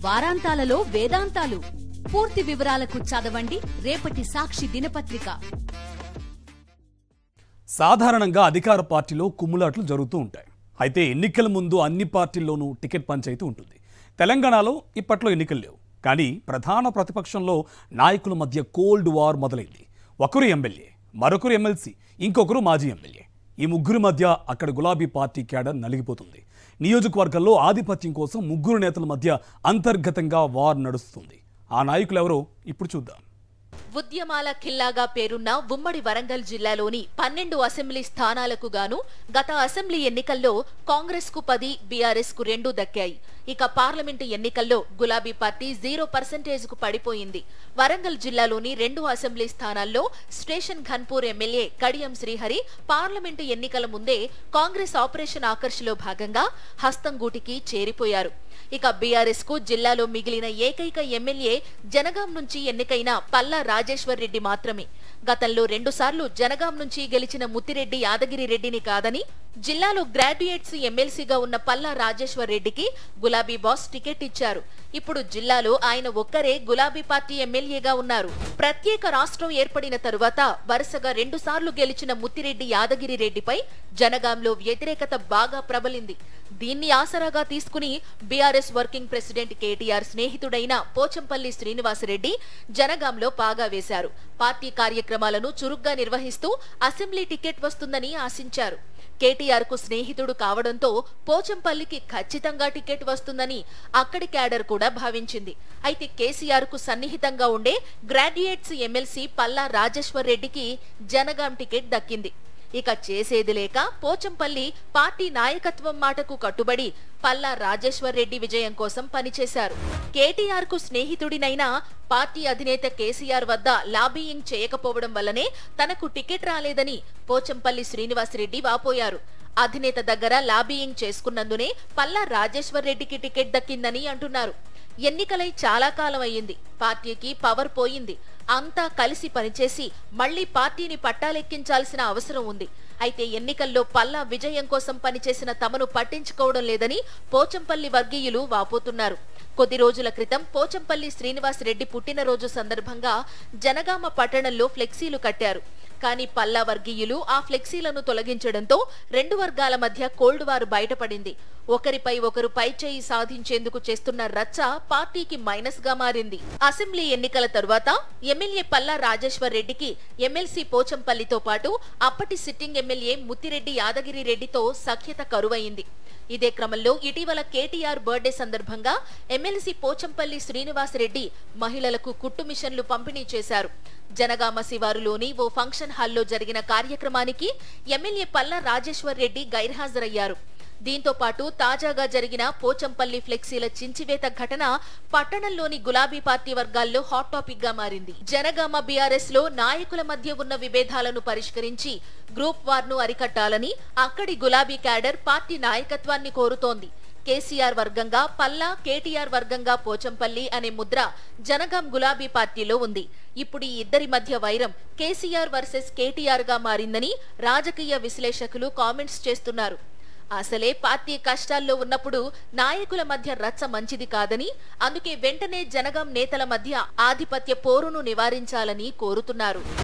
వారాంతాలలో వేదాంతాలు. పూర్తి వివరాలకు చదవండి రేపటి సాక్షి దినపత్రిక. సాధారణంగా అధికార పార్టీలో కుమ్ములాట్లు జరుగుతూ ఉంటాయి. అయితే ఎన్నికల ముందు అన్ని పార్టీల్లోనూ టికెట్ పంచాయితీ ఉంటుంది. తెలంగాణలో ఇప్పట్లో ఎన్నికలు లేవు, కానీ ప్రధాన ప్రతిపక్షంలో నాయకుల మధ్య కోల్డ్ వార్ మొదలైంది. ఒకరు ఎమ్మెల్యే, మరొకరు ఎమ్మెల్సీ, ఇంకొకరు మాజీ ఎమ్మెల్యే. ఈ ముగ్గురి మధ్య అక్కడ గులాబీ పార్టీ క్యాడర్ నలిగిపోతుంది. నియోజకవర్గంలో ఆధిపత్యం కోసం ముగ్గురు నేతల మధ్య అంతర్గతంగా వార్ నడుస్తుంది. ఆ నాయకులెవరో ఇప్పుడు చూద్దాం. ఉద్యమాల ఖిల్లాగా పేరున్న ఉమ్మడి వరంగల్ జిల్లాలోని 12 అసెంబ్లీ స్థానాలకు గాను గత అసెంబ్లీ ఎన్నికల్లో కాంగ్రెస్ కు 10, బీఆర్ఎస్ కు 2 దక్కాయి. ఇక పార్లమెంటు ఎన్నికల్లో గులాబీ పార్టీ 0% కు పడిపోయింది. వరంగల్ జిల్లాలోని 2 అసెంబ్లీ స్థానాల్లో station Ghanpur MLA Kadiyam Srihari parliament ఎన్నికల ముందే కాంగ్రెస్ ఆపరేషన్ ఆకర్ష్ లో భాగంగా హస్తంగూటికి చేరిపోయారు. ఇక బీఆర్ఎస్ కు జిల్లాలో మిగిలిన ఏకైక ఎమ్మెల్యే జనగాం నుంచి ఎన్నికైన పల్లా రాజేశ్వర్ రెడ్డి మాత్రమే. గతంలో 2 సార్లు జనగాం నుంచి గెలిచిన ముత్తిరెడ్డి యాదగిరి రెడ్డిని కాదని జిల్లాలో గ్రాడ్యుయేట్స్ ఎమ్మెల్సీగా ఉన్న పల్లా రాజేశ్వర్ రెడ్డికి గులాబీ బాస్ టికెట్ ఇచ్చారు. ఇప్పుడు జిల్లాలో ఆయన ఒక్కరే గులాబీ పార్టీ ఎమ్మెల్యేగా ఉన్నారు. ప్రత్యేక రాష్ట్రం ఏర్పడిన తరువాత వరుసగా 2 సార్లు గెలిచిన ముత్తిరెడ్డి యాదగిరి రెడ్డిపై జనగాంలో వ్యతిరేకత బాగా ప్రబలింది. దీన్ని ఆసరాగా తీసుకుని బీఆర్ఎస్ వర్కింగ్ ప్రెసిడెంట్ కేటీఆర్ స్నేహితుడైన పోచంపల్లి శ్రీనివాసరెడ్డి జనగాంలో పాగా వేశారు. పార్టీ కార్యక్రమాలను చురుగ్గా నిర్వహిస్తూ అసెంబ్లీ టికెట్ వస్తుందని ఆశించారు. కేటీఆర్ కు స్నేహితుడు కావడంతో పోచంపల్లికి ఖచ్చితంగా టికెట్ వస్తుందని అక్కడి క్యాడర్ కూడా భావించింది. అయితే కేసీఆర్ కు సన్నిహితంగా ఉండే గ్రాడ్యుయేట్స్ ఎమ్మెల్సీ పల్లా రాజేశ్వర్ రెడ్డికి జనగాం టికెట్ దక్కింది. ఇక చేసేది లేక పోచంపల్లి పార్టీ నాయకత్వం మాటకు కట్టుబడి పల్లా రాజేశ్వర్ రెడ్డి విజయం కోసం పనిచేశారు. కేటీఆర్ కు స్నేహితుడినైనా పార్టీ అధినేత కేసీఆర్ వద్ద లాబీయింగ్ చేయకపోవడం వల్లనే తనకు టికెట్ రాలేదని పోచంపల్లి శ్రీనివాసరెడ్డి వాపోయారు. అధినేత దగ్గర లాబీయింగ్ చేసుకున్నందునే పల్లా రాజేశ్వర్ రెడ్డికి టికెట్ దక్కిందని అంటున్నారు. ఎన్నికలై చాలా కాలం అయ్యింది. పార్టీకి పవర్ పోయింది. అంతా కలిసి పనిచేసి మళ్లీ పార్టీని పట్టాలెక్కించాల్సిన అవసరం ఉంది. అయితే ఎన్నికల్లో పల్లా విజయం కోసం పనిచేసిన తమను పట్టించుకోవడం లేదని పోచంపల్లి వర్గీయులు వాపోతున్నారు. కొద్ది రోజుల క్రితం పోచంపల్లి శ్రీనివాసరెడ్డి పుట్టినరోజు సందర్భంగా జనగామ పట్టణంలో ఫ్లెక్సీలు కట్టారు. కానీ పల్లా వర్గీయులు ఆ ఫ్లెక్సీలను తొలగించడంతో 2 వర్గాల మధ్య కోల్డ్ వార్ బయటపడింది. ఒకరిపై ఒకరు పైచేయి సాధించేందుకు చేస్తున్న రచ్చ పార్టీకి మైనస్ గా మారింది. అసెంబ్లీ ఎన్నికల తరువాత ఎమ్మెల్యే పల్లా రాజేశ్వర్ రెడ్డికి ఎమ్మెల్సీ పోచంపల్లితో పాటు అప్పటి సిట్టింగ్ ఎమ్మెల్యే ముత్తిరెడ్డి యాదగిరి రెడ్డితో సఖ్యత కరువైంది. ఇదే క్రమంలో ఇటీవల కేటీఆర్ బర్త్డే సందర్భంగా ఎమ్మెల్సీ పోచంపల్లి శ్రీనివాసరెడ్డి మహిళలకు కుట్టు మిషన్లు పంపిణీ చేశారు. జనగామ శివారులోని ఓ ఫంక్షన్ హాల్లో జరిగిన కార్యక్రమానికి ఎమ్మెల్యే పల్లా రాజేశ్వర్ రెడ్డి గైర్హాజరయ్యారు. దీంతో పాటు తాజాగా జరిగిన పోచంపల్లి ఫ్లెక్సీల చించివేత ఘటన పట్టణంలోని గులాబీ పార్టీ వర్గాల్లో హాట్ టాపిక్ గా మారింది. జనగామ బీఆర్ఎస్ లో నాయకుల మధ్య ఉన్న విభేదాలను పరిష్కరించి గ్రూప్ వార్ ను అరికట్టాలని అక్కడి గులాబీ క్యాడర్ పార్టీ నాయకత్వాన్ని కోరుతోంది. కేసీఆర్ వర్గంగా పల్లా, కేటీఆర్ వర్గంగా పోచంపల్లి అనే ముద్ర జనగాం గులాబీ పార్టీలో ఉంది. ఇప్పుడు ఈ ఇద్దరి మధ్య వైరం కేసీఆర్ వర్సెస్ కేటీఆర్ గా మారిందని రాజకీయ విశ్లేషకులు కామెంట్స్ చేస్తున్నారు. అసలే పార్టీ కష్టాల్లో ఉన్నప్పుడు నాయకుల మధ్య రచ్చ మంచిది కాదని, అందుకే వెంటనే జనగాం నేతల మధ్య ఆధిపత్య పోరును నివారించాలని కోరుతున్నారు.